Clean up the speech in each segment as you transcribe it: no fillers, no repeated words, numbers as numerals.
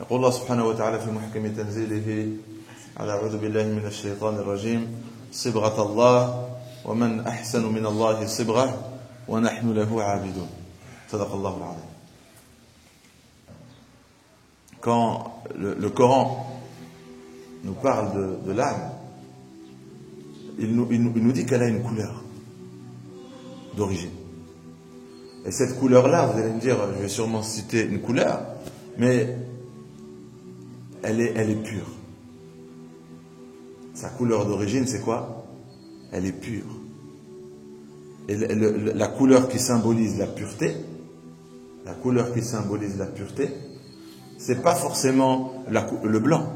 يقول الله سبحانه وتعالى في محكم تنزيله على أعوذ بالله من الشيطان الرجيم صبغة الله ومن أحسن من الله صبغة ونحن له عابدون صدق الله العظيم. Quand le Coran nous parle de l'âme, il nous dit qu'elle a une couleur d'origine. Et cette couleur-là, vous allez me dire, je vais sûrement citer une couleur, mais elle est pure. Sa couleur d'origine, c'est quoi? Elle est pure. Et la couleur qui symbolise la pureté, c'est pas forcément le blanc.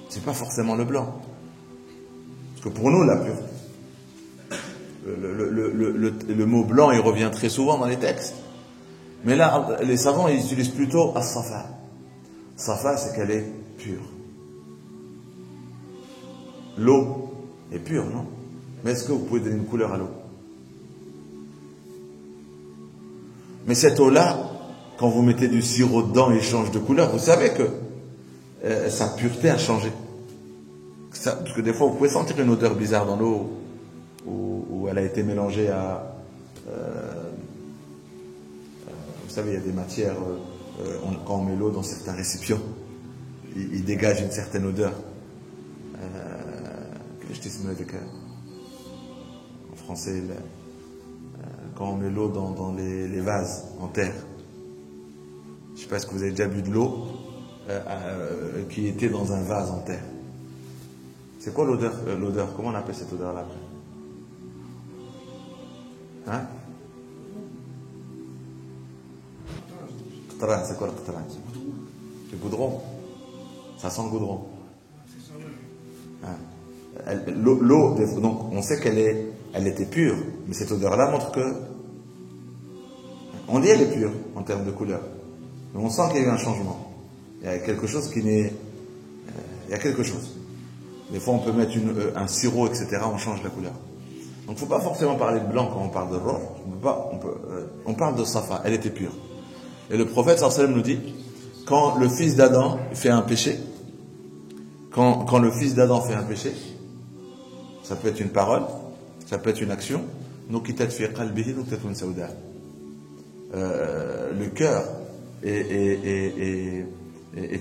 C'est pas forcément le blanc. Parce que pour nous, la pureté, le mot blanc, il revient très souvent dans les textes. Mais là, les savants, ils utilisent plutôt as-safa. Safa, c'est qu'elle est pure. L'eau est pure, non? Mais est-ce que vous pouvez donner une couleur à l'eau? Mais cette eau-là, quand vous mettez du sirop dedans, il change de couleur. Vous savez que sa pureté a changé. Parce que des fois, vous pouvez sentir une odeur bizarre dans l'eau où elle a été mélangée à... vous savez, il y a des matières, quand on met l'eau dans certains récipients, il dégage une certaine odeur. En français, quand on met l'eau dans les vases en terre. Je ne sais pas si vous avez déjà bu de l'eau qui était dans un vase en terre. C'est quoi l'odeur? Comment on appelle cette odeur-là? Hein? C'est quoi le qtran? Le goudron. Ça sent le goudron. Hein? L'eau, donc on sait elle était pure, mais cette odeur-là montre que on dit elle est pure en termes de couleur. Mais on sent qu'il y a eu un changement. Il y a quelque chose qui n'est... il y a quelque chose. Des fois, on peut mettre un sirop, etc. On change la couleur. Donc, il ne faut pas forcément parler de blanc quand on parle de roh. On parle de safa. Elle était pure. Et le prophète, sallallahu alayhi wa sallam, nous dit, quand le fils d'Adam fait un péché, quand le fils d'Adam fait un péché, ça peut être une parole, ça peut être une action. Le cœur est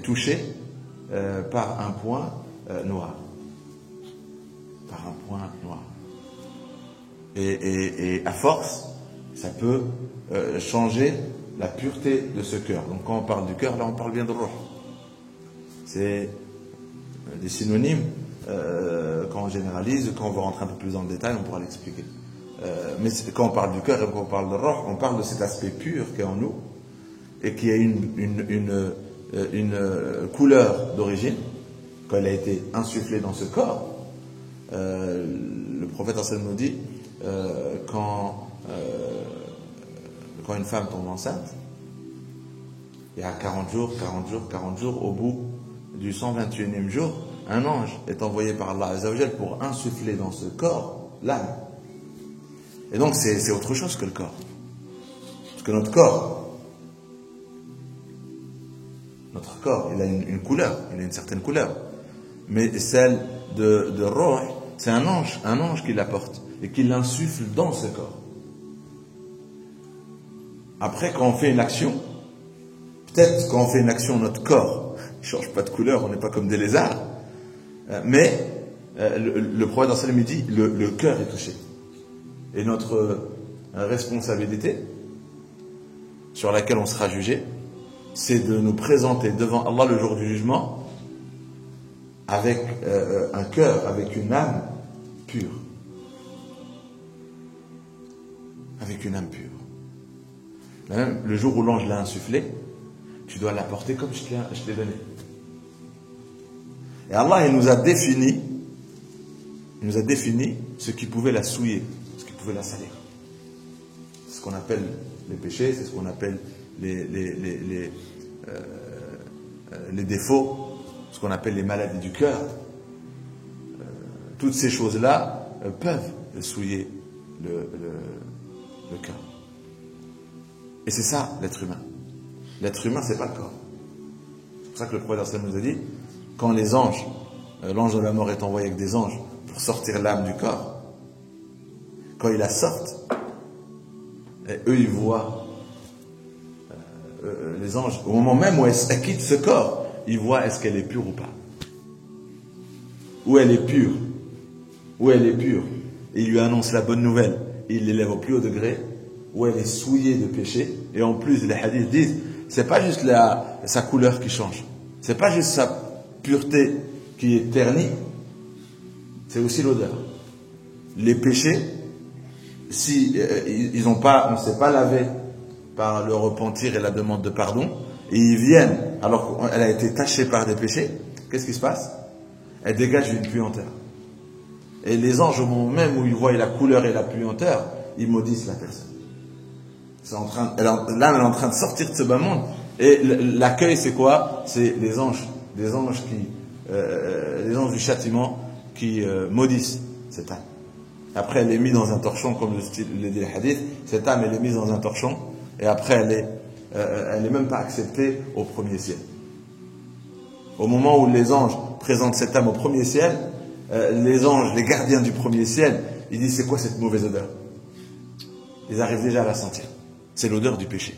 touché par un point noir. Par un point noir. Et à force, ça peut changer la pureté de ce cœur. Donc quand on parle du cœur, là on parle bien de roh. C'est des synonymes. Quand on généralise, quand on va rentrer un peu plus dans le détail, on pourra l'expliquer. Mais quand on parle du cœur et quand on parle de roh, on parle de cet aspect pur qui est en nous et qui a une couleur d'origine, quand elle a été insufflée dans ce corps. Le prophète nous dit quand une femme tombe enceinte, il y a 40 jours, au bout du 121e jour, un ange est envoyé par Allah Azza wa Jal pour insuffler dans ce corps l'âme. Et donc c'est autre chose que le corps. Parce que notre corps, il a une couleur, il a une certaine couleur. Mais celle de roh, c'est un ange qui l'apporte et qui l'insuffle dans ce corps. Après, quand on fait une action, peut-être quand on fait une action, notre corps ne change pas de couleur, on n'est pas comme des lézards. Mais le prophète sallallahu alayhi wa sallam dit le cœur est touché. Et notre responsabilité sur laquelle on sera jugé, c'est de nous présenter devant Allah le jour du jugement avec un cœur, avec une âme pure. Avec une âme pure. Même le jour où l'ange l'a insufflé, tu dois l'apporter comme je te l'ai donné. Et Allah, il nous a défini ce qui pouvait la souiller, ce qui pouvait la salir. C'est ce qu'on appelle les péchés, c'est ce qu'on appelle les défauts, ce qu'on appelle les maladies du cœur. Toutes ces choses-là peuvent souiller le cœur. Et c'est ça, l'être humain. L'être humain, c'est pas le corps. pour ça que le prophète nous a dit, quand les anges, l'ange de la mort est envoyé avec des anges pour sortir l'âme du corps, quand ils la sortent, et eux ils voient, les anges, au moment même où elle quitte ce corps, ils voient est-ce qu'elle est pure ou pas. Où elle est pure, où elle est pure, et il lui annonce la bonne nouvelle, et il l'élève au plus haut degré, où elle est souillée de péché, et en plus les hadiths disent, c'est pas juste sa couleur qui change, c'est pas juste sa pureté qui est ternie, c'est aussi l'odeur. Les péchés, si ils ont pas, on ne s'est pas lavé par le repentir et la demande de pardon, et ils viennent alors qu'elle a été tachée par des péchés, qu'est-ce qui se passe? Elle dégage une puanteur. Et les anges, au moment même où ils voient la couleur et la puanteur, ils maudissent la personne. L'âme elle est en train de sortir de ce bas monde. Et l'accueil, c'est quoi? C'est les anges du châtiment qui maudissent cette âme. Après, elle est mise dans un torchon, comme le dit les hadiths. Cette âme, elle est mise dans un torchon, et après, elle est même pas acceptée au premier ciel. Au moment où les anges présentent cette âme au premier ciel, les anges, les gardiens du premier ciel, ils disent c'est quoi cette mauvaise odeur? Ils arrivent déjà à la sentir. C'est l'odeur du péché.